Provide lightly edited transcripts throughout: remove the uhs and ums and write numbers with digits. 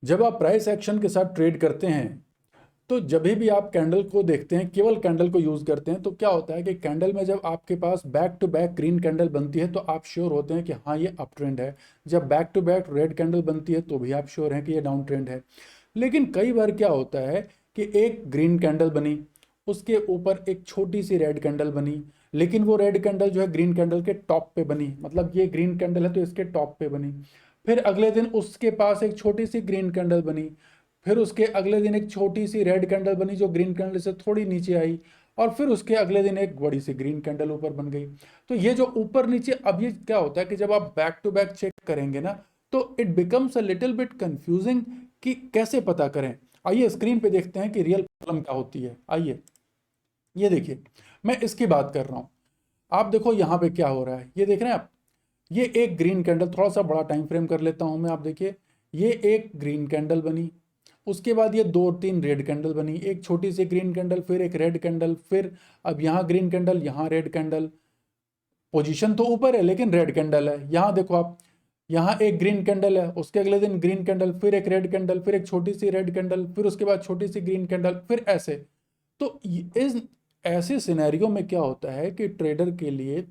जब आप price action के साथ ट्रेड करते हैं तो जब भी आप कैंडल को देखते हैं, केवल कैंडल को यूज करते हैं, तो क्या होता है कि कैंडल में जब आपके पास back to back green candle बनती है तो आप श्योर होते हैं कि हाँ ये अप ट्रेंड है। जब back to back red candle बनती है तो भी आप श्योर हैं कि ये डाउन ट्रेंड है। लेकिन कई बार क्या होता है कि एक ग्रीन कैंडल बनी, उसके ऊपर एक छोटी सी रेड कैंडल बनी, लेकिन वो रेड कैंडल जो है ग्रीन कैंडल के टॉप पे बनी, मतलब ये ग्रीन कैंडल है तो इसके टॉप पे बनी। फिर अगले दिन उसके पास एक छोटी सी ग्रीन कैंडल बनी, फिर उसके अगले दिन एक छोटी सी रेड कैंडल बनी जो ग्रीन कैंडल से थोड़ी नीचे आई, और फिर उसके अगले दिन एक बड़ी सी ग्रीन कैंडल ऊपर बन गई। तो ये जो ऊपर नीचे, अब ये क्या होता है कि जब आप बैक टू बैक चेक करेंगे ना तो it becomes a little bit confusing कि कैसे पता करें। आइए स्क्रीन पे देखते हैं कि रियल प्रॉब्लम क्या होती है। आइए ये देखिए, मैं इसकी बात कर रहा हूं। आप देखो यहाँ पे क्या हो रहा है, ये देख रहे हैं आप, ये एक ग्रीन कैंडल, थोड़ा सा बड़ा टाइम फ्रेम कर लेता हूं मैं, आप देखिए ये एक ग्रीन कैंडल बनी, उसके बाद ये दो तीन रेड कैंडल बनी, एक छोटी सी ग्रीन कैंडल, फिर एक रेड कैंडल, फिर अब यहाँ ग्रीन कैंडल, यहाँ रेड कैंडल। पोजीशन तो ऊपर है लेकिन रेड कैंडल है। यहाँ देखो आप, यहाँ एक ग्रीन कैंडल है, उसके अगले दिन ग्रीन कैंडल, फिर एक रेड कैंडल, फिर एक छोटी सी रेड कैंडल, फिर उसके बाद छोटी सी ग्रीन कैंडल, फिर ऐसे। तो इस ऐसे सिनेरियो में क्या होता है कि ट्रेडर के लिए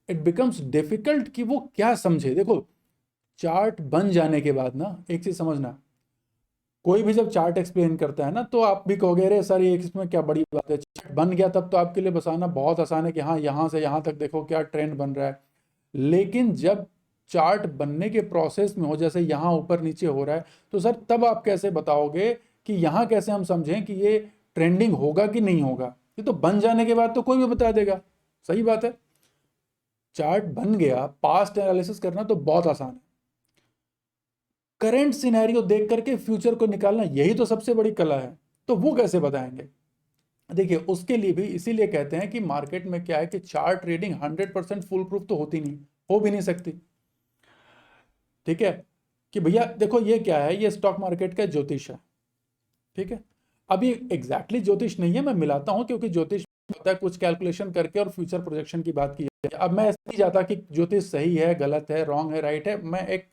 इट बिकम्स डिफिकल्ट कि वो क्या समझे। देखो, चार्ट बन जाने के बाद ना एक चीज समझना, कोई भी जब चार्ट एक्सप्लेन करता है ना तो आप भी कहोगे अरे सर ये इसमें क्या बड़ी बात है, चार्ट बन गया तब तो आपके लिए बताना बहुत आसान है कि हाँ यहाँ से यहाँ तक देखो क्या ट्रेंड बन रहा है। लेकिन जब चार्ट बनने के प्रोसेस में हो, जैसे यहाँ ऊपर नीचे हो रहा है, तो सर तब आप कैसे बताओगे कि यहाँ कैसे हम समझें कि ये ट्रेंडिंग होगा कि नहीं होगा। ये तो बन जाने के बाद तो कोई भी बता देगा। सही बात है, चार्ट बन गया, पास्ट एनालिसिस करना तो बहुत आसान है, करंट सिनेरियो देख करके फ्यूचर को निकालना यही तो सबसे बड़ी कला है। तो वो कैसे बताएंगे। देखिए उसके लिए भी इसीलिए कहते हैं कि मार्केट में क्या है कि चार्ट ट्रेडिंग 100% फुल प्रूफ तो होती नहीं, हो भी नहीं सकती। ठीक है, कि भैया देखो ये क्या है, ये स्टॉक मार्केट का ज्योतिष है। ठीक है, अभी एग्जैक्टली ज्योतिष नहीं है, मैं मिलाता हूं क्योंकि ज्योतिष होता है कुछ कैलकुलेशन करके और फ्यूचर प्रोजेक्शन की बात की जाती है। अब मैं ऐसे नहीं जाता कि ज्योतिष सही है गलत है रॉन्ग है राइट है, मैं एक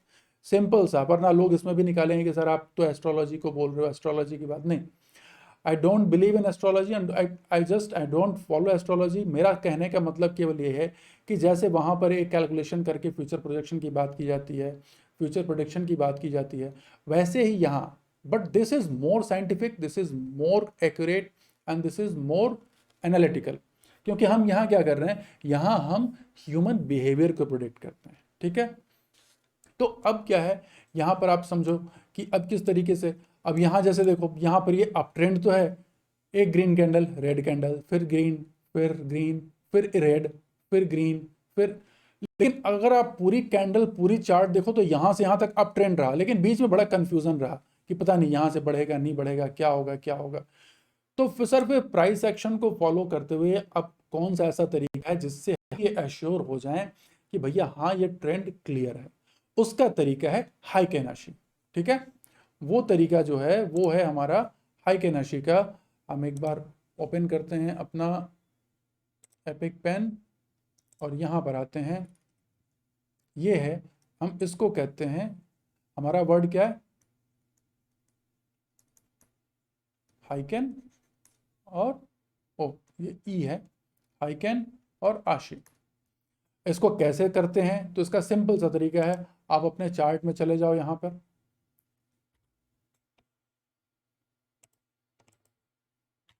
सिंपल सा, वरना लोग इसमें भी निकालेंगे कि सर आप तो एस्ट्रोलॉजी को बोल रहे हो, एस्ट्रोलॉजी की बात नहीं। I don't believe in astrology and I don't follow astrology. मेरा कहने का मतलब केवल ये है कि जैसे वहाँ पर एक कैलकुलेशन करके फ्यूचर प्रोजेक्शन की बात की जाती है, फ्यूचर प्रोडिक्शन की बात की जाती है, वैसे ही यहाँ, but this is more scientific, this is more accurate and this is more analytical. क्योंकि हम यहाँ क्या कर रहे हैं, यहाँ हम ह्यूमन बिहेवियर को प्रोडिक्ट करते हैं। ठीक है, तो अब क्या है, यहाँ पर आप समझो कि अब किस तरीके से, अब यहाँ जैसे देखो यहाँ पर ये अप ट्रेंड तो है, एक ग्रीन कैंडल, रेड कैंडल, फिर ग्रीन, फिर ग्रीन, फिर रेड, फिर ग्रीन, फिर, लेकिन अगर आप पूरी कैंडल पूरी चार्ट देखो तो यहाँ से यहाँ तक अप ट्रेंड रहा, लेकिन बीच में बड़ा कंफ्यूजन रहा कि पता नहीं यहाँ से बढ़ेगा नहीं बढ़ेगा, क्या होगा क्या होगा। तो फिर सर फिर प्राइस एक्शन को फॉलो करते हुए अब कौन सा ऐसा तरीका है जिससे ये एश्योर हो जाए कि भैया हाँ ये ट्रेंड क्लियर है। उसका तरीका है हाई केनाशी। ठीक है, वो तरीका जो है वो है हमारा हाई केनाशी का। हम एक बार ओपन करते हैं अपना एपिक पेन और यहाँ पर आते हैं, ये है, हम इसको कहते हैं, हमारा वर्ड क्या है, हाइकेन और ओ ये ई है, हाइकेन और आशी। इसको कैसे करते हैं, तो इसका सिंपल सा तरीका है, आप अपने चार्ट में चले जाओ, यहाँ पर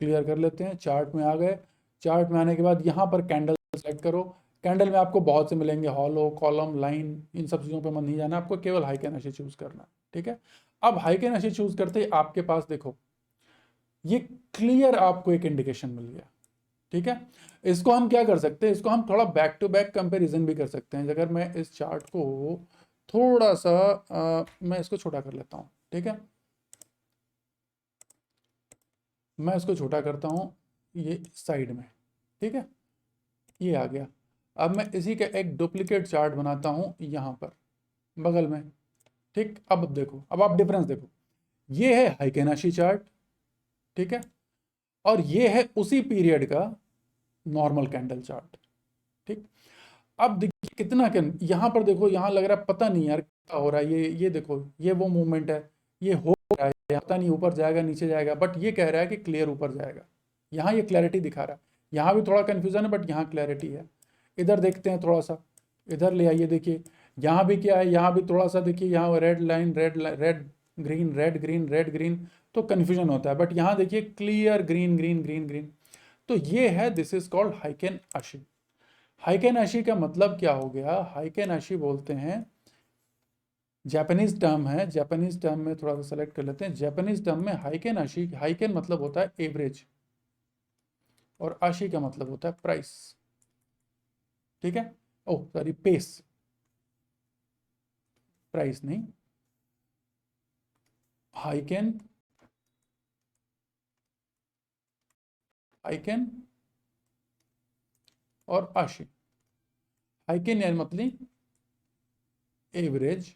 क्लियर कर लेते हैं, चार्ट में आ गए। चार्ट में आने के बाद यहाँ पर कैंडल सेलेक्ट करो। कैंडल में आपको बहुत से मिलेंगे, हॉलो, कॉलम, लाइन, इन सब चीज़ों पे मन नहीं जाना, आपको केवल हाई कैन ऐसे चूज करना है। ठीक है, अब हाई कैन ऐसे चूज करते ही आपके पास देखो ये क्लियर आपको एक इंडिकेशन मिल गया। ठीक है, इसको हम क्या कर सकते हैं, इसको हम थोड़ा बैक टू बैक कंपैरिजन भी कर सकते हैं। अगर मैं इस चार्ट को थोड़ा सा मैं इसको छोटा कर लेता हूँ। ठीक है, मैं इसको छोटा करता हूँ ये साइड में। ठीक है, ये आ गया। अब मैं इसी का एक डुप्लीकेट चार्ट बनाता हूँ यहाँ पर बगल में। ठीक, अब देखो, अब आप डिफरेंस देखो, ये है हाइकेनाशी चार्ट। ठीक है, और ये है उसी पीरियड का नॉर्मल कैंडल चार्ट। ठीक, अब देखिए कितना कैन, यहाँ पर देखो, यहाँ लग रहा है पता नहीं यार क्या हो रहा है, ये देखो ये वो मूवमेंट है, ये हो रहा है, पता नहीं ऊपर जाएगा नीचे जाएगा, बट ये कह रहा है कि क्लियर ऊपर जाएगा। यहाँ ये क्लैरिटी दिखा रहा है, यहाँ भी थोड़ा कन्फ्यूजन है बट यहाँ क्लैरिटी है। इधर देखते हैं थोड़ा सा, इधर ले आइए, देखिए यहाँ भी क्या है, यहाँ भी थोड़ा सा देखिए, यहाँ red line, red green, red green, red green, तो कन्फ्यूजन होता है। बट यहाँ देखिए clear green green green green, तो ये है, दिस इज कॉल्ड हाइकेन अशी। हाइकेन अशी का मतलब क्या हो गया? हाइकेन अशी बोलते हैं, जापानीज टर्म है, जापानीज टर्म में थोड़ा सा सेलेक्ट कर लेते हैं। जापानीज टर्म में हाइकेन अशी, हाइकेन मतलब होता है एवरेज, और अशी का मतलब होता है प्राइस। ठीक है, ओह सॉरी, पेस, प्राइस नहीं। हाइकेन, हाइकेन और अशी। हाइकेन यानी मतलब एवरेज,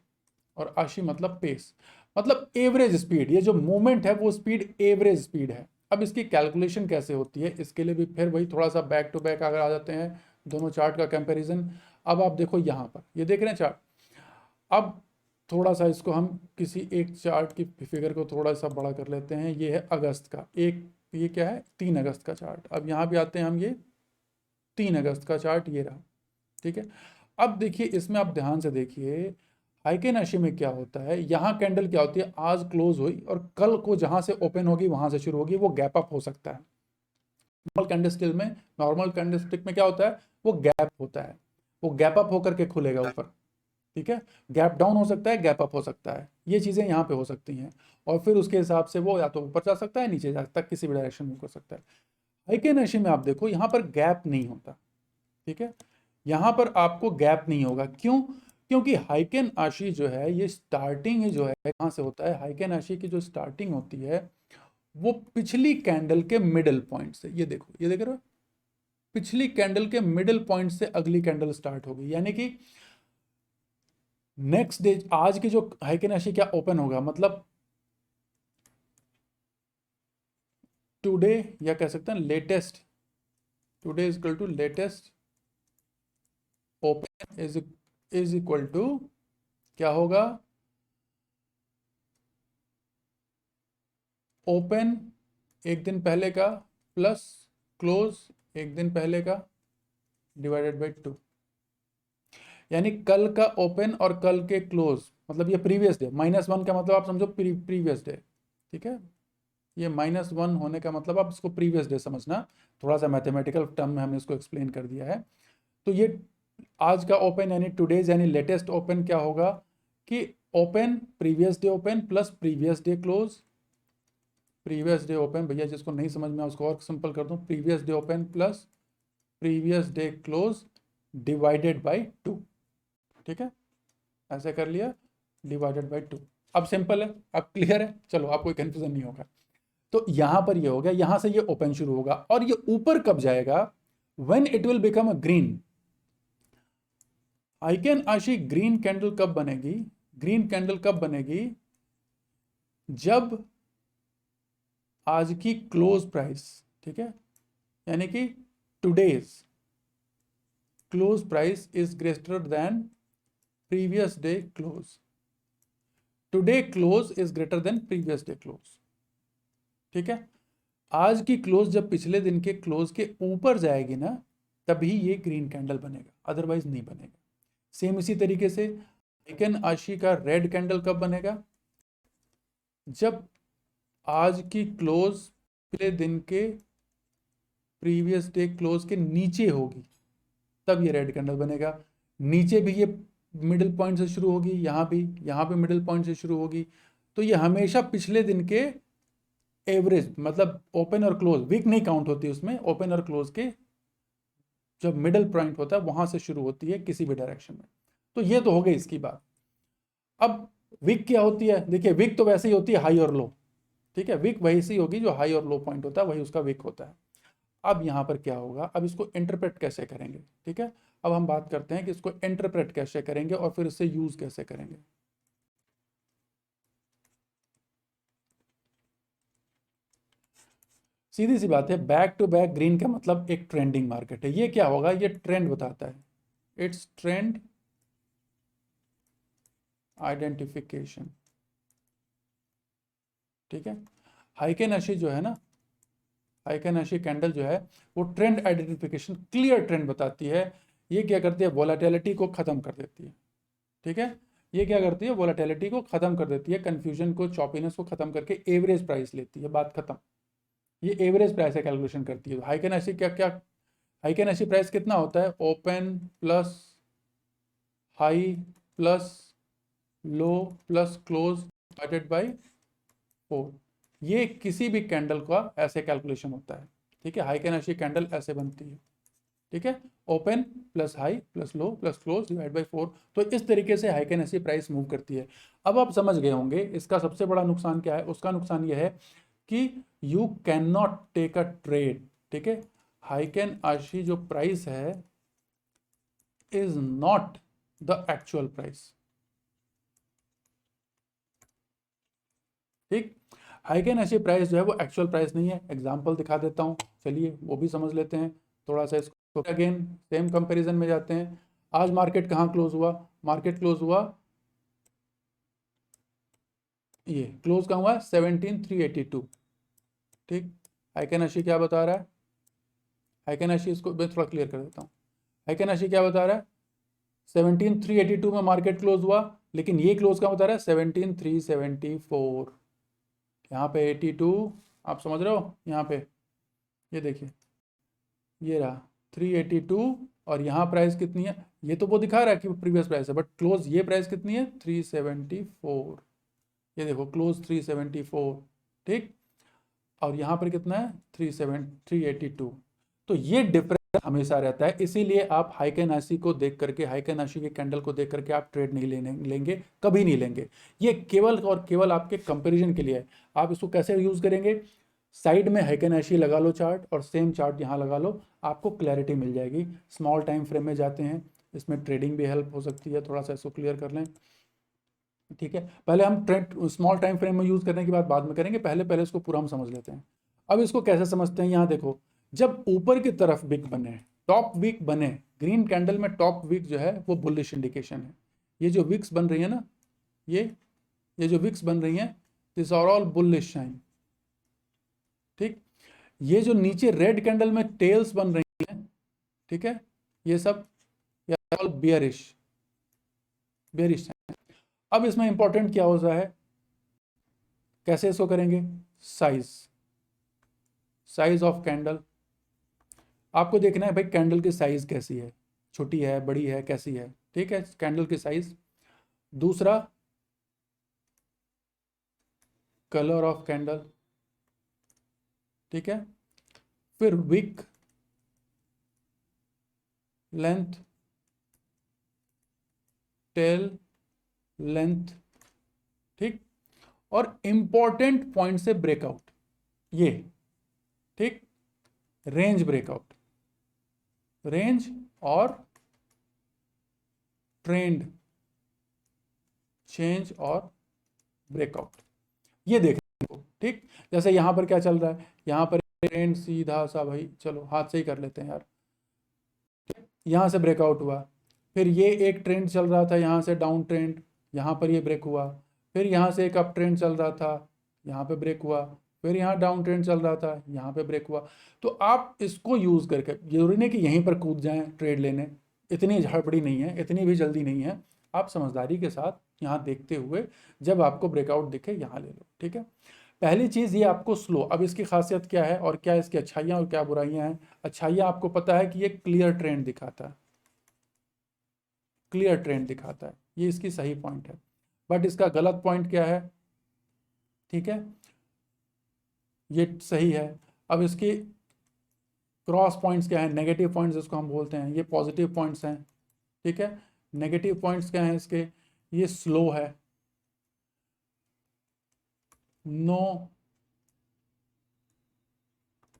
और अशी मतलब पेस, मतलब एवरेज स्पीड। ये जो मूवमेंट है वो स्पीड एवरेज स्पीड है। अब इसकी कैलकुलेशन कैसे होती है, इसके लिए भी फिर वही थोड़ा सा बैक टू बैक अगर आ जाते हैं, दोनों चार्ट का कंपैरिजन। अब आप देखो यहाँ पर, ये देख रहे हैं चार्ट। अब थोड़ा सा इसको हम किसी एक चार्ट की फिगर को थोड़ा सा बड़ा कर लेते हैं। ये है अगस्त का एक, ये क्या है, 3 अगस्त का चार्ट। अब यहाँ भी आते हैं हम, ये 3 अगस्त का चार्ट ये रहा। ठीक है, अब देखिए इसमें आप ध्यान से देखिए, हाइकेन अशी में क्या होता है, यहाँ कैंडल क्या होती है, आज क्लोज हुई और कल को जहां से ओपन होगी वहां से शुरू होगी, वो गैप अप हो सकता है। नॉर्मल कैंडलस्टिक में, नॉर्मल कैंडलस्टिक में क्या होता है, वो गैप होता है, वो गैप अप होकर के खुलेगा ऊपर। ठीक है, गैप डाउन हो सकता है, गैप अप हो सकता है, ये चीजें यहाँ पे हो सकती हैं। और फिर उसके हिसाब से वो या तो ऊपर जा सकता है, नीचे जा सकता है, किसी भी डायरेक्शन में कर सकता है। हाइकेन अशी में आप देखो यहाँ पर गैप नहीं होता। ठीक है, यहां पर आपको गैप नहीं होगा, क्यों? क्योंकि हाइकेन अशी जो है, ये स्टार्टिंग जो है कहां से होता है, हाइकेन अशी की जो स्टार्टिंग होती है वो पिछली कैंडल के मिडिल पॉइंट से। ये देखो, ये देख रहे हो, पिछली कैंडल के मिडिल पॉइंट से अगली कैंडल स्टार्ट होगी, यानी कि नेक्स्ट डे आज की जो हाइकेन अशी क्या ओपन होगा, मतलब टुडे, या कह सकते हैं latest, today is equal to latest open is equal to क्या होगा, ओपन एक दिन पहले का प्लस क्लोज एक दिन पहले का डिवाइडेड बाई 2। यानी कल का ओपन और कल के क्लोज, मतलब ये प्रीवियस डे, -1 का मतलब आप समझो प्रीवियस डे। ठीक है, ये -1 होने का मतलब आप इसको प्रीवियस डे समझना, थोड़ा सा मैथमेटिकल टर्म में हमने इसको एक्सप्लेन कर दिया है। तो ये आज का ओपन यानी टुडेज यानी लेटेस्ट ओपन क्या होगा कि open previous day open plus previous day close, previous day open, भैया जिसको नहीं समझ में उसको और सिंपल कर दूं, previous day open plus previous day close divided by 2। ठीक है, ऐसे कर लिया, डिवाइडेड बाय 2। अब सिंपल है, अब क्लियर है, चलो आप कोई कंफ्यूजन नहीं होगा। तो यहां पर ये हो गया, यहां से ये ओपन शुरू होगा और ये ऊपर कब जाएगा, when it will become a green. Heikin Ashi green candle कब बनेगी, ग्रीन कैंडल कब बनेगी, जब आज की क्लोज प्राइस, ठीक है, यानी कि today's close price is greater than previous day close, today close is greater than previous day close. ठीक है, आज की क्लोज जब पिछले दिन के क्लोज के ऊपर जाएगी ना, तभी ये ग्रीन कैंडल बनेगा, अदरवाइज नहीं बनेगा। सेम इसी तरीके से हाइकेन अशी का रेड कैंडल कब बनेगा, जब आज की क्लोज पिछले दिन के प्रीवियस डे क्लोज के नीचे होगी, तब ये रेड कैंडल बनेगा। नीचे भी ये मिडिल पॉइंट से शुरू होगी, यहाँ भी मिडिल पॉइंट से शुरू होगी। तो ये हमेशा पिछले दिन के एवरेज, मतलब ओपन और क्लोज, वीक नहीं काउंट होती उसमें, ओपन और क्लोज के जब मिडिल पॉइंट होता है वहां से शुरू होती है किसी भी डायरेक्शन में। तो ये तो हो गई इसकी बात। अब वीक क्या होती है, देखिए वीक तो वैसे ही होती है हाई और लो। ठीक है, वीक वही सी होगी जो हाई और लो पॉइंट होता है, वही उसका वीक होता है। अब यहां पर क्या होगा, अब इसको इंटरप्रेट कैसे करेंगे। ठीक है, अब हम बात करते हैं कि इसको इंटरप्रेट कैसे करेंगे और फिर इससे यूज कैसे करेंगे। सीधी सी बात है, बैक टू बैक ग्रीन का मतलब एक ट्रेंडिंग मार्केट है। ये क्या होगा, ये ट्रेंड बताता है, इट्स ट्रेंड आइडेंटिफिकेशन। ठीक है। हाइकेनाशी जो है ना, हाइकेनाशी कैंडल जो है वो ट्रेंड आइडेंटिफिकेशन, क्लियर ट्रेंड बताती है। ये क्या करती है, वोलेटिलिटी को ख़त्म कर देती है। ठीक है, ये क्या करती है, वोलेटिलिटी को ख़त्म कर देती है, कन्फ्यूजन को, चॉपीनेस को ख़त्म करके एवरेज प्राइस लेती है, बात खत्म। ये एवरेज प्राइस है, कैलकुलेशन करती है। हाइकेनाशी क्या क्या, हाइकेनाशी प्राइस कितना होता है, open plus high plus low plus close divided by 4। ये किसी भी कैंडल का ऐसे कैलकुलेशन होता है। ठीक है, हाइकेनाशी कैंडल ऐसे बनती है। ठीक है, open plus high plus low plus close divide by 4। तो इस तरीके से हाइकेनाशी प्राइस मूव करती है। अब आप समझ गए होंगे इसका सबसे बड़ा नुकसान क्या है। उसका नुकसान यह है कि you can not take a trade. ठीक है, हाइकेनाशी जो प्राइस है is not the actual price. ठीक, हाइकेनाशी प्राइस जो है वो एक्चुअल प्राइस नहीं है। एग्जांपल दिखा देता हूँ, चलिए वो भी समझ लेते हैं थोड़ा सा इसको। अगेन सेम कंपैरिजन में जाते हैं। आज मार्केट कहाँ क्लोज हुआ, मार्केट क्लोज हुआ, ये क्लोज कहाँ हुआ, 17,382। ठीक, हाइकेनाशी क्या बता रहा है, हाइकेनाशी इसको मैं थोड़ा क्लियर कर देता हूँ। हाइकेनाशी क्या बता रहा है, 17,382 में मार्केट क्लोज हुआ, लेकिन ये क्लोज कहाँ बता रहा है, 17,374। यहाँ पे 82, आप समझ रहे हो, यहाँ पे ये देखिए, ये रहा 382, और यहाँ प्राइस कितनी है, ये तो वो दिखा रहा है कि प्रीवियस प्राइस है, बट क्लोज ये प्राइस कितनी है, 374। ये देखो क्लोज 374। ठीक, और यहाँ पर कितना है, 382। तो ये डिफरेंस हमेशा रहता है। इसीलिए आप हाइकेनाशी को देख करके, हाइकेनाशी के कैंडल को देख करके आप ट्रेड नहीं लेंगे, कभी नहीं लेंगे। ये केवल और केवल आपके कंपैरिजन के लिए है। आप इसको कैसे यूज करेंगे, साइड में हाइकेनाशी लगा लो चार्ट, और सेम चार्ट यहाँ लगा लो, आपको क्लैरिटी मिल जाएगी। स्मॉल टाइम फ्रेम में जाते हैं, इसमें ट्रेडिंग भी हेल्प हो सकती है। थोड़ा सा इसको क्लियर कर लें। ठीक है, पहले हम ट्रेंड स्मॉल टाइम फ्रेम में यूज करने की बात बाद में करेंगे, पहले पहले इसको पूरा हम समझ लेते हैं। अब इसको कैसे समझते हैं, यहाँ देखो, जब ऊपर की तरफ विक बने, टॉप विक बने, ग्रीन कैंडल में टॉप विक जो है वो बुलिश इंडिकेशन है। ये जो विक्स बन रही है ना, ये जो विक्स बन रही हैं, this are all bullish sign. ठीक, ये जो नीचे रेड कैंडल में टेल्स बन रही हैं, ठीक है, ये सब ऑल बियरिश, बियरिश साइन। अब इसमें इंपॉर्टेंट क्या होता है, कैसे इसको करेंगे, साइज, साइज ऑफ कैंडल। आपको देखना है भाई कैंडल की साइज कैसी है, छोटी है, बड़ी है, कैसी है। ठीक है, कैंडल की साइज। दूसरा, कलर ऑफ कैंडल। ठीक है, फिर विक लेंथ, टेल लेंथ। ठीक, और इंपॉर्टेंट पॉइंट से ब्रेकआउट, ये ठीक, रेंज ब्रेकआउट, रेंज और ट्रेंड चेंज और ब्रेकआउट, ये देखने को। ठीक, जैसे यहां पर क्या चल रहा है, यहां पर ट्रेंड सीधा सा, भाई चलो हाथ से ही कर लेते हैं यार, यहां से ब्रेकआउट हुआ, फिर ये एक ट्रेंड चल रहा था यहां से डाउन ट्रेंड, यहां पर ये ब्रेक हुआ, फिर यहां से एक अप ट्रेंड चल रहा था, यहां पे ब्रेक हुआ, फिर यहाँ डाउन ट्रेंड चल रहा था, यहाँ पे ब्रेक हुआ। तो आप इसको यूज़ करके, जरूरी नहीं कि यहीं पर कूद जाएं ट्रेड लेने, इतनी हड़बड़ी नहीं है, इतनी भी जल्दी नहीं है। आप समझदारी के साथ यहाँ देखते हुए जब आपको ब्रेकआउट दिखे यहाँ ले लो। ठीक है, पहली चीज़ ये आपको स्लो। अब इसकी खासियत क्या है और क्या इसकी अच्छाइयाँ और क्या बुराइयाँ हैं। अच्छाइयाँ आपको पता है कि ये क्लियर ट्रेंड दिखाता है, क्लियर ट्रेंड दिखाता है, ये इसकी सही पॉइंट है। बट इसका गलत पॉइंट क्या है, ठीक है, ये सही है। अब इसकी क्रॉस पॉइंट्स क्या है, नेगेटिव पॉइंट्स जिसको हम बोलते हैं, ये पॉजिटिव पॉइंट्स हैं। ठीक है, नेगेटिव पॉइंट्स क्या हैं इसके, ये स्लो है, नो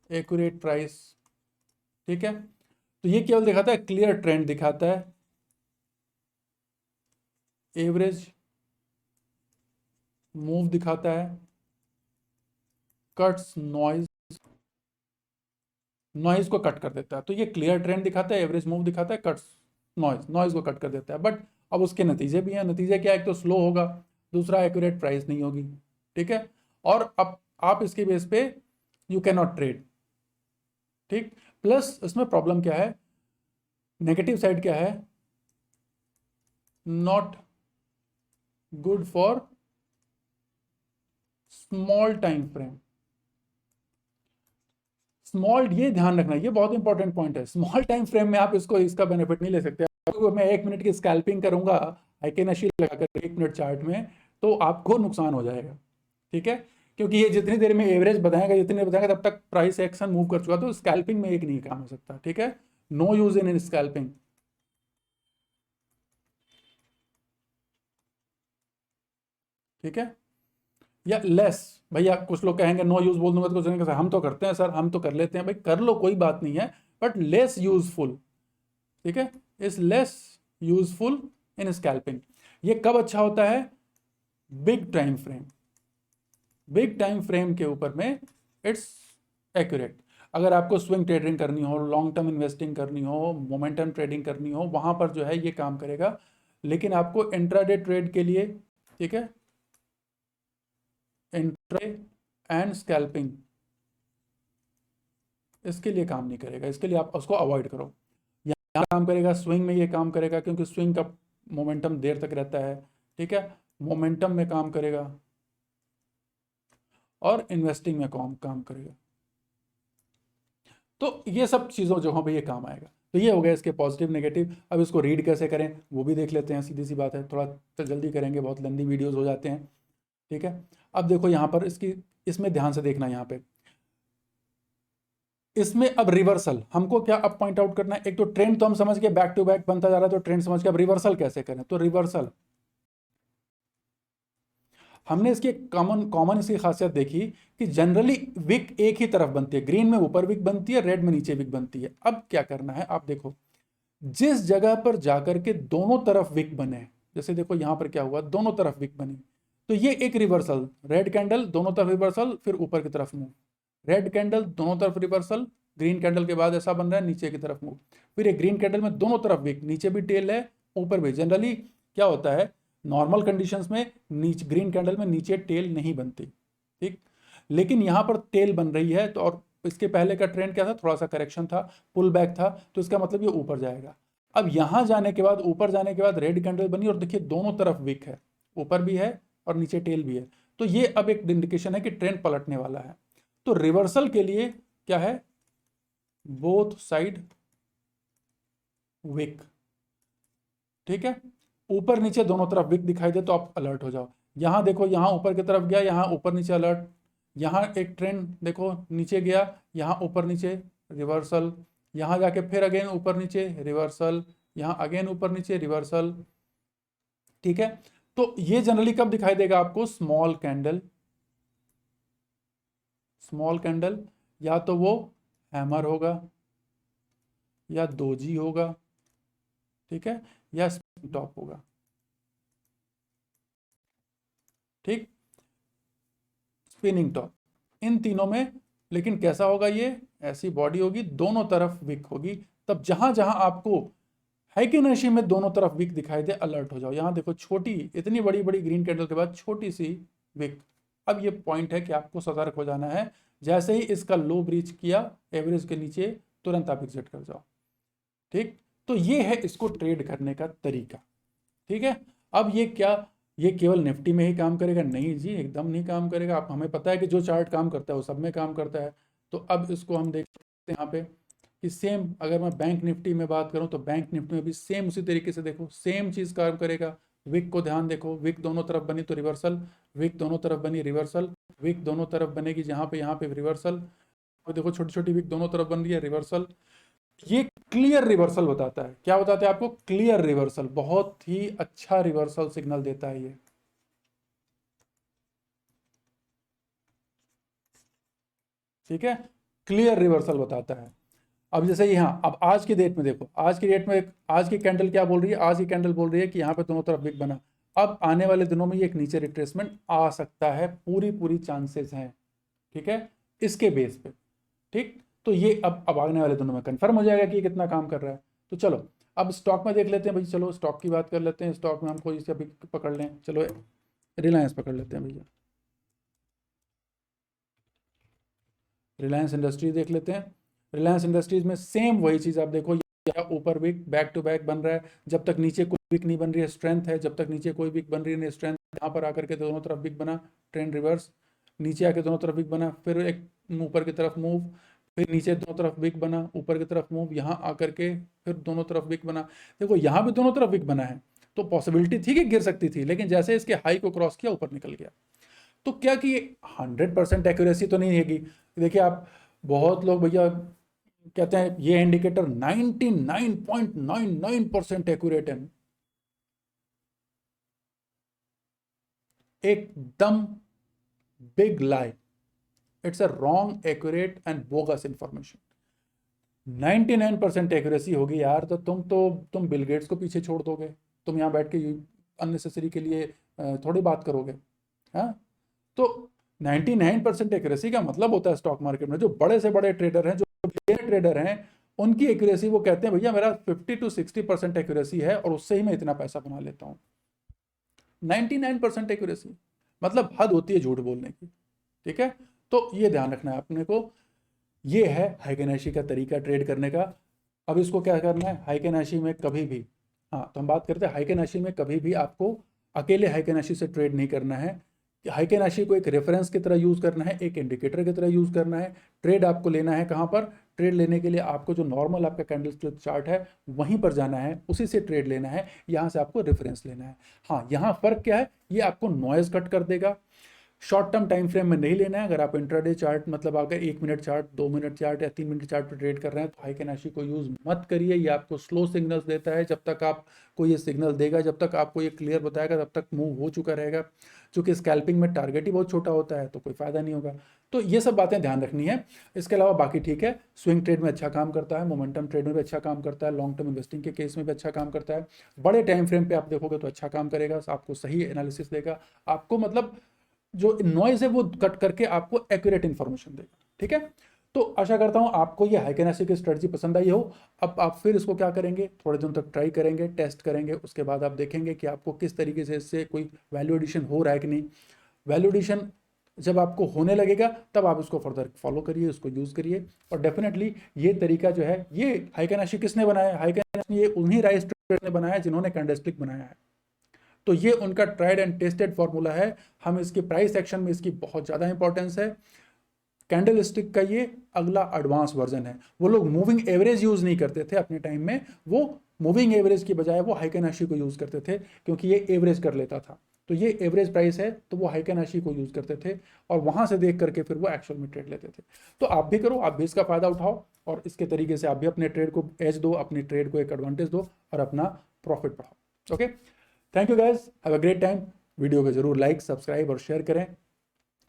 एक्यूरेट प्राइस। ठीक है, तो ये केवल दिखाता है, क्लियर ट्रेंड दिखाता है, एवरेज मूव दिखाता है, कट्स नॉइज, नॉइज को कट कर देता है। तो ये क्लियर ट्रेंड दिखाता है, एवरेज मूव दिखाता है, कट्स नॉइज, नॉइज को कट कर देता है। बट अब उसके नतीजे भी हैं। नतीजे क्या है, एक तो स्लो होगा, दूसरा एक्यूरेट प्राइस नहीं होगी। ठीक है, और अब आप इसके बेस पे यू कैन नॉट ट्रेड। ठीक, प्लस इसमें प्रॉब्लम क्या है, नेगेटिव साइड क्या है, not good for small time frame. Small, ये ध्यान रखना, ये बहुत इंपॉर्टेंट पॉइंट है, स्मॉल टाइम फ्रेम में आप इसका बेनिफिट नहीं ले सकते। तो मैं 1 मिनट की स्कैल्पिंग करूंगा आइकेनाशी लगाकर 1 मिनट चार्ट में, तो आपको नुकसान हो जाएगा। ठीक है, क्योंकि ये जितनी देर में एवरेज बताएगा, जितनी देर बताएगा तब तक प्राइस एक्शन मूव कर चुका, तो स्कैल्पिंग में एक नहीं काम हो सकता। ठीक है, नो यूज इन स्कैल्पिंग। ठीक है, या लेस, भैया कुछ लोग कहेंगे नो यूज बोल दूंगा तो कुछ कहेंगे सर हम तो करते हैं, सर हम तो कर लेते हैं, भाई कर लो कोई बात नहीं है, बट लेस यूजफुल। ठीक है, is less useful in scalping. ये कब अच्छा होता है, big time frame, big time frame के ऊपर में इट्स एक्यूरेट। अगर आपको स्विंग ट्रेडिंग करनी हो, लॉन्ग टर्म इन्वेस्टिंग करनी हो, मोमेंटम ट्रेडिंग करनी हो, वहां पर जो है ये काम करेगा। लेकिन आपको इंट्राडे ट्रेड के लिए, ठीक है, इंट्रा एंड स्कैल्पिंग, इसके लिए काम नहीं करेगा, इसके लिए आप उसको अवॉइड करो। यहाँ काम करेगा, स्विंग में ये काम करेगा, क्योंकि स्विंग का मोमेंटम देर तक रहता है। ठीक है, मोमेंटम में काम करेगा और इन्वेस्टिंग में काम करेगा। तो ये सब चीज़ों जगहों पे ये काम आएगा। तो ये हो गया इसके पॉजिटिव नेगेटिव। अब इसको रीड कैसे करें वो भी देख लेते हैं, सीधी सी बात है, थोड़ा तो जल्दी करेंगे, बहुत लंबी वीडियोस हो जाते हैं। ठीक है, अब देखो यहाँ पर इसमें ध्यान से देखना, यहाँ पे इसमें अब रिवर्सल हमको क्या अब पॉइंट आउट करना है। एक तो ट्रेंड तो हम समझ के बैक टू बैक बनता जा रहा है, तो ट्रेंड समझ के अब रिवर्सल कैसे करें। तो रिवर्सल हमने इसकी कॉमन कॉमन इसकी खासियत देखी कि जनरली विक एक ही तरफ बनती है, ग्रीन में ऊपर विक बनती है, रेड में नीचे विक बनती है। अब क्या करना है, आप देखो जिस जगह पर जाकर के दोनों तरफ विक बने, जैसे देखो यहां पर क्या हुआ, दोनों तरफ विक बनी, तो ये एक रिवर्सल, रेड कैंडल दोनों तरफ रिवर्सल, फिर ऊपर की तरफ मूव, रेड कैंडल दोनों तरफ रिवर्सल, ग्रीन कैंडल के बाद ऐसा बन रहा है नीचे की तरफ मूव, फिर एक ग्रीन कैंडल में दोनों तरफ विक, नीचे भी टेल है ऊपर भी। जनरली क्या होता है, नॉर्मल कंडीशंस में नीचे ग्रीन कैंडल में नीचे टेल नहीं बनती। ठीक, लेकिन यहां पर टेल बन रही है, तो और इसके पहले का ट्रेंड क्या था, थोड़ा सा करेक्शन था, पुल बैक था, तो इसका मतलब ये ऊपर जाएगा। अब यहां जाने के बाद, ऊपर जाने के बाद रेड कैंडल बनी और देखिए दोनों तरफ विक है, ऊपर भी है और नीचे टेल भी है, तो ये अब एक इंडिकेशन है कि ट्रेंड पलटने वाला है। तो रिवर्सल के लिए क्या है, बोथ साइड विक। ठीक है, ऊपर नीचे दोनों तरफ विक दिखाई दे तो आप अलर्ट हो जाओ। यहां देखो, यहां ऊपर की तरफ गया, यहां ऊपर नीचे अलर्ट, यहां एक ट्रेंड देखो नीचे गया, यहां ऊपर नीचे रिवर्सल, यहां जाके फिर अगेन ऊपर नीचे रिवर्सल, यहां अगेन ऊपर नीचे रिवर्सल। ठीक है, तो ये जनरली कब दिखाई देगा आपको, स्मॉल कैंडल, स्मॉल कैंडल, या तो वो हैमर होगा या दोजी होगा, ठीक है, या स्पिनिंग टॉप होगा। ठीक, स्पिनिंग टॉप, इन तीनों में, लेकिन कैसा होगा ये, ऐसी बॉडी होगी, दोनों तरफ विक होगी। तब जहां जहां आपको है कि नशे में दोनों तरफ विक दिखाई दे, अलर्ट हो जाओ। यहां देखो छोटी, इतनी बड़ी बड़ी ग्रीन कैंडल के बाद छोटी सी विक। अब ये पॉइंट है कि आपको सतर्क हो जाना है, जैसे ही इसका लो ब्रीच किया एवरेज के नीचे, तुरंत आप एग्जिट कर जाओ। ठीक, तो ये है इसको ट्रेड करने का तरीका। ठीक है, अब ये क्या, ये केवल निफ्टी में ही काम करेगा, नहीं जी, एकदम नहीं काम करेगा। आप, हमें पता है कि जो चार्ट काम करता है वो सब में काम करता है। तो अब इसको हम देख सकते हैं यहाँ पे कि सेम, अगर मैं बैंक निफ्टी में बात करूँ तो बैंक निफ्टी में भी सेम उसी तरीके से देखो सेम चीज़ काम करेगा। विक को ध्यान देखो, विक दोनों तरफ बनी तो रिवर्सल, विक दोनों तरफ बनी रिवर्सल, विक दोनों तरफ बनेगी जहाँ पे, यहाँ पे रिवर्सल, और देखो छोटी छोटी विक दोनों तरफ बन रही है, रिवर्सल। ये क्लियर रिवर्सल बताता है, क्या बताता है आपको, क्लियर रिवर्सल, बहुत ही अच्छा रिवर्सल सिग्नल देता है ये। ठीक है, क्लियर रिवर्सल बताता है। अब जैसे यहाँ, अब आज की डेट में देखो, आज की डेट में आज की कैंडल क्या बोल रही है, आज की कैंडल बोल रही है कि यहाँ पे दोनों तरफ विक बना। अब आने वाले दिनों में ये एक नीचे रिट्रेसमेंट आ सकता है, पूरी पूरी चांसेस हैं। ठीक है, इसके बेस पे। ठीक, तो ये अब आने वाले दिनों में कंफर्म हो जाएगा कि ये कितना काम कर रहा है। तो चलो अब स्टॉक में देख लेते हैं भाई, चलो स्टॉक की बात कर लेते हैं। स्टॉक में हम कोई से अभी पकड़ लें, चलो रिलायंस पकड़ लेते हैं भैया। रिलायंस इंडस्ट्रीज देख लेते हैं। रिलायंस इंडस्ट्रीज में सेम वही चीज़ आप देखो, या ऊपर विक बैक टू बैक बन रहा है, जब तक नीचे कोई विक नहीं बन रही है स्ट्रेंथ है, जब तक नीचे कोई विक बन रही है स्ट्रेंथ। यहाँ पर आकर के दोनों तरफ विक बना, ट्रेंड रिवर्स, नीचे आके दोनों तरफ विक बना, फिर एक ऊपर की तरफ मूव, फिर नीचे दोनों तरफ विक बना, ऊपर की तरफ मूव, यहाँ आकर के फिर दोनों तरफ विक बना। देखो यहाँ भी दोनों तरफ विक बना है, तो पॉसिबिलिटी थी कि गिर सकती थी, लेकिन जैसे इसके हाई को क्रॉस किया ऊपर निकल गया। तो क्या कि 100% एक्यूरेसी तो नहीं हैगी। देखिए आप, बहुत लोग भैया कहते हैं ये इंडिकेटर 99.99% एक्यूरेट है। एकदम big lie, it's a wrong, accurate and bogus information. 99% accuracy होगी यार, तो तुम बिल गेट्स को पीछे छोड़ दोगे, तुम यहाँ बैठ के अननेसेसरी के लिए थोड़ी बात करोगे। हाँ, तो 99% एक्यूरेसी का मतलब होता है स्टॉक मार्केट में जो बड़े से बड़े ट्रेडर हैं, जो ट्रेडर हैं, उनकी एक्यूरेसी, वो कहते हैं भैया मेरा 50 to 60% एक्यूरेसी है और उससे ही मैं इतना पैसा बना लेता हूँ। 99% एक्यूरेसी मतलब हद होती है झूठ बोलने की। ठीक है, तो ये ध्यान रखना है अपने को। ये है हाइकेनाशी का तरीका ट्रेड करने का। अब इसको क्या करना है, हाइकेनाशी में कभी भी, हाँ तो हम बात करते हैं हाइकेनाशी में कभी भी आपको अकेले हाइकेनाशी से ट्रेड नहीं करना है। हाइकेनाशी को एक रेफरेंस की तरह यूज़ करना है, एक इंडिकेटर की तरह यूज़ करना है। ट्रेड आपको लेना है कहाँ पर, ट्रेड लेने के लिए आपको जो नॉर्मल आपका कैंडल स्टिक चार्ट है वहीं पर जाना है, उसी से ट्रेड लेना है, यहाँ से आपको रेफरेंस लेना है। हाँ, यहाँ फ़र्क क्या है, ये आपको नॉइज़ कट कर देगा। शॉर्ट टर्म टाइम फ्रेम में नहीं लेना है। अगर आप इंट्राडे चार्ट, मतलब अगर 1 मिनट चार्ट, 2 मिनट चार्ट या 3 मिनट चार्ट पर ट्रेड कर रहे हैं तो हाइकेनाशी को यूज़ मत करिए। ये आपको स्लो सिग्नल्स देता है। जब तक आपको ये सिग्नल देगा, जब तक आपको ये क्लियर बताएगा, तब तक मूव हो चुका रहेगा। चूँकि स्कैल्पिंग में टारगेट ही बहुत छोटा होता है तो कोई फ़ायदा नहीं होगा। तो ये सब बातें ध्यान रखनी है। इसके अलावा बाकी ठीक है, स्विंग ट्रेड में अच्छा काम करता है, मोमेंटम ट्रेड में भी अच्छा काम करता है, लॉन्ग टर्म इन्वेस्टिंग के केस में भी अच्छा काम करता है। बड़े टाइम फ्रेम पे आप देखोगे तो अच्छा काम करेगा, आपको सही एनालिसिस देगा, आपको मतलब जो नॉइज है वो कट करके आपको एक्यूरेट इंफॉर्मेशन देगा। ठीक है, तो आशा करता हूं आपको ये हाइकेनाशी की स्ट्रेटजी पसंद आई हो। अब आप फिर इसको क्या करेंगे, थोड़े दिन तक ट्राई करेंगे, टेस्ट करेंगे, उसके बाद आप देखेंगे कि आपको किस तरीके से इससे कोई वैल्यू एडिशन हो रहा है कि नहीं। वैल्यू एडिशन जब आपको होने लगेगा तब आप इसको फर्दर फॉलो करिए, उसको यूज़ करिए। और डेफिनेटली ये तरीका जो है, ये हाइकेनाशी किसने बनाया है, हाइकेनाशी ये उन्हीं राइस ट्रेडर ने बनाया है जिन्होंने कैंडलस्टिक बनाया है। तो ये उनका ट्राइड एंड टेस्टेड फॉर्मूला है। हम इसके प्राइस एक्शन में इसकी बहुत ज़्यादा इंपॉर्टेंस है। कैंडल स्टिक का ये अगला एडवांस वर्जन है। वो लोग मूविंग एवरेज यूज़ नहीं करते थे अपने टाइम में, वो मूविंग एवरेज की बजाय वो हाइकेनाशी को यूज़ करते थे क्योंकि ये एवरेज कर लेता था। तो ये एवरेज प्राइस है, तो वो हाइकेनाशी को यूज़ करते थे और वहाँ से देख करके फिर वो एक्चुअल में ट्रेड लेते थे। तो आप भी करो, आप भी इसका फ़ायदा उठाओ और इसके तरीके से आप भी अपने ट्रेड को एज दो, अपनी ट्रेड को एक एडवांटेज दो और अपना प्रॉफिट बढ़ाओ। Okay, thank you guys, have a great time. Video को जरूर लाइक, सब्सक्राइब और शेयर करें।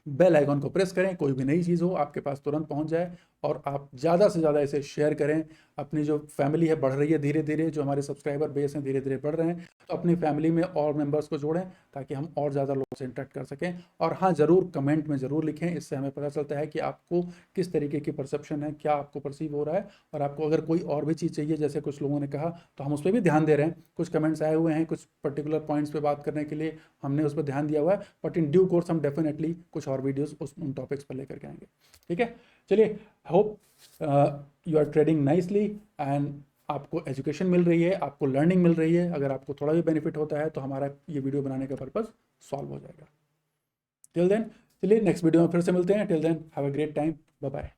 बेल आइकॉन को प्रेस करें, कोई भी नई चीज़ हो आपके पास तुरंत पहुंच जाए। और आप ज़्यादा से ज़्यादा इसे शेयर करें। अपनी जो फैमिली है बढ़ रही है धीरे धीरे, जो हमारे सब्सक्राइबर बेस हैं धीरे धीरे बढ़ रहे हैं, तो अपनी फैमिली में और मेंबर्स को जोड़ें ताकि हम और ज़्यादा लोगों से इंटरेक्ट कर सकें। और हाँ, ज़रूर कमेंट में ज़रूर लिखें, इससे हमें पता चलता है कि आपको किस तरीके की परसेप्शन है, क्या आपको परसीव हो रहा है। और आपको अगर कोई और भी चीज़ चाहिए, जैसे कुछ लोगों ने कहा, तो हम उस पर भी ध्यान दे रहे हैं। कुछ कमेंट्स आए हुए हैं कुछ पर्टिकुलर पॉइंट्स पे बात करने के लिए, हमने उस पर ध्यान दिया हुआ है। बट इन ड्यू कोर्स हम डेफिनेटली कुछ और वीडियोज़ उन टॉपिक्स पर लेकर के आएंगे। ठीक है, चलिए, hope you are trading nicely and आपको एजुकेशन मिल रही है, आपको लर्निंग मिल रही है। अगर आपको थोड़ा भी बेनिफिट होता है तो हमारा ये वीडियो बनाने का पर्पस सॉल्व हो जाएगा। टिल देन, चलिए नेक्स्ट वीडियो में फिर से मिलते हैं। Till then, have a great time, bye bye.